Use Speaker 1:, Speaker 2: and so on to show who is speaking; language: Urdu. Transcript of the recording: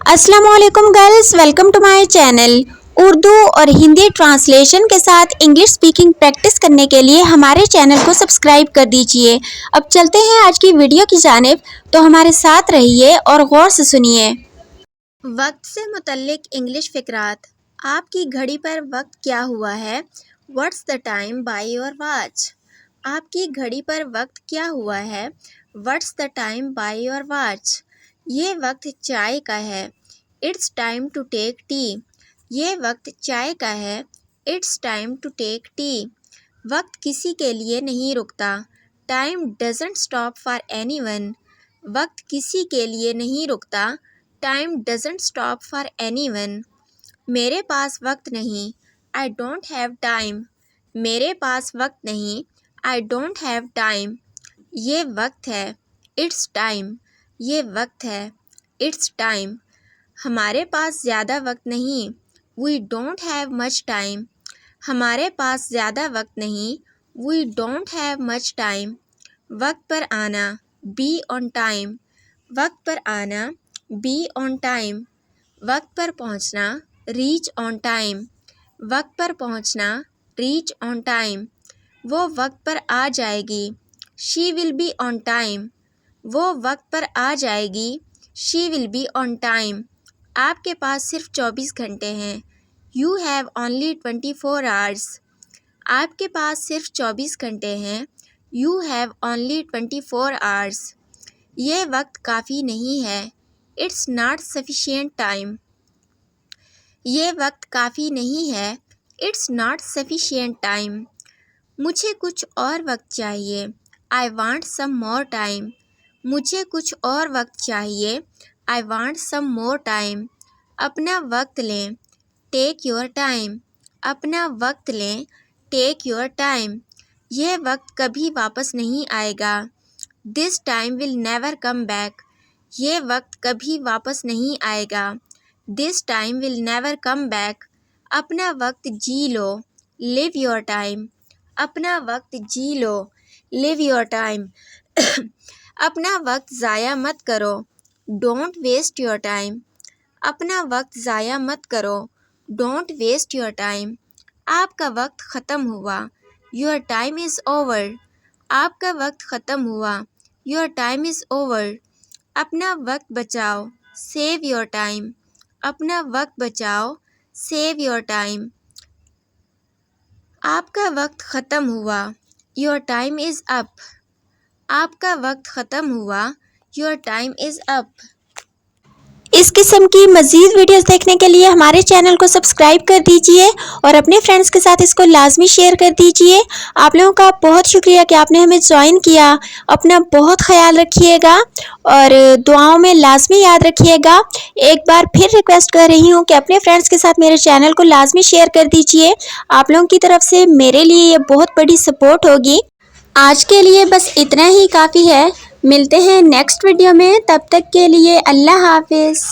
Speaker 1: السلام علیکم girls, welcome to my channel. Urdu اور ہندی ٹرانسلیشن کے ساتھ انگلش سپیکنگ پریکٹس کرنے کے لیے ہمارے چینل کو سبسکرائب کر دیجئے۔ اب چلتے ہیں آج کی ویڈیو کی جانب، تو ہمارے ساتھ رہیے اور غور سے سنیے۔ وقت سے متعلق انگلش فقرات۔ آپ کی گھڑی پر وقت کیا ہوا ہے؟ What's the time by your watch؟ آپ کی گھڑی پر وقت کیا ہوا ہے؟ What's the time by your watch؟ یہ وقت چائے کا ہے۔ It's time to take tea۔ یہ وقت چائے کا ہے۔ It's time to take tea۔ وقت کسی کے لیے نہیں رکتا۔ Time doesn't stop for anyone۔ وقت کسی کے لیے نہیں رکتا۔ Time doesn't stop for anyone۔ میرے پاس وقت نہیں۔ I don't have time۔ میرے پاس وقت نہیں۔ I don't have time۔ یہ وقت ہے۔ It's time۔ یہ وقت ہے۔ It's time۔ ہمارے پاس زیادہ وقت نہیں۔ We don't have much time۔ ہمارے پاس زیادہ وقت نہیں۔ We don't have much time۔ وقت پر آنا۔ Be on time۔ وقت پر آنا۔ Be on time۔ وقت پر پہنچنا۔ Reach on time۔ وقت پر پہنچنا۔ Reach on time۔ وہ وقت پر آ جائے گی۔ She will be on time۔ وہ وقت پر آ جائے گی۔ She will be on time۔ آپ کے پاس صرف 24 گھنٹے ہیں۔ You have only 24 hours۔ آپ کے پاس صرف 24 گھنٹے ہیں۔ You have only 24 hours۔ یہ وقت کافی نہیں ہے۔ It's not sufficient time۔ یہ وقت کافی نہیں ہے۔ It's not sufficient time۔ مجھے کچھ اور وقت چاہیے۔ I want some more time۔ مجھے کچھ اور وقت چاہیے۔ I want some more time۔ اپنا وقت لیں۔ Take your time۔ اپنا وقت لیں۔ Take your time۔ یہ وقت کبھی واپس نہیں آئے گا۔ This time will never come back۔ یہ وقت کبھی واپس نہیں آئے گا۔ This time will never come back۔ اپنا وقت جی لو۔ Live your time۔ اپنا وقت جی لو۔ Live your time۔ اپنا وقت ضائع مت کرو۔ Don't waste your time۔ اپنا وقت ضائع مت کرو۔ Don't waste your time۔ آپ کا وقت ختم ہوا۔ Your time is over۔ آپ کا وقت ختم ہوا۔ Your time is over۔ اپنا وقت بچاؤ۔ Save your time۔ اپنا وقت بچاؤ۔ Save your time۔ آپ کا وقت ختم ہوا۔ Your time is up۔ آپ کا وقت ختم ہوا۔ Your time is up۔ اس قسم کی مزید ویڈیوز دیکھنے کے لیے ہمارے چینل کو سبسکرائب کر دیجئے اور اپنے فرینڈز کے ساتھ اس کو لازمی شیئر کر دیجئے۔ آپ لوگوں کا بہت شکریہ کہ آپ نے ہمیں جوائن کیا۔ اپنا بہت خیال رکھیے گا اور دعاؤں میں لازمی یاد رکھیے گا۔ ایک بار پھر ریکویسٹ کر رہی ہوں کہ اپنے فرینڈز کے ساتھ میرے چینل کو لازمی شیئر کر دیجئے۔ آپ لوگوں کی طرف سے میرے لیے یہ بہت بڑی سپورٹ ہوگی۔ آج کے لیے بس اتنا ہی کافی ہے۔ ملتے ہیں نیکسٹ ویڈیو میں، تب تک کے لیے اللہ حافظ۔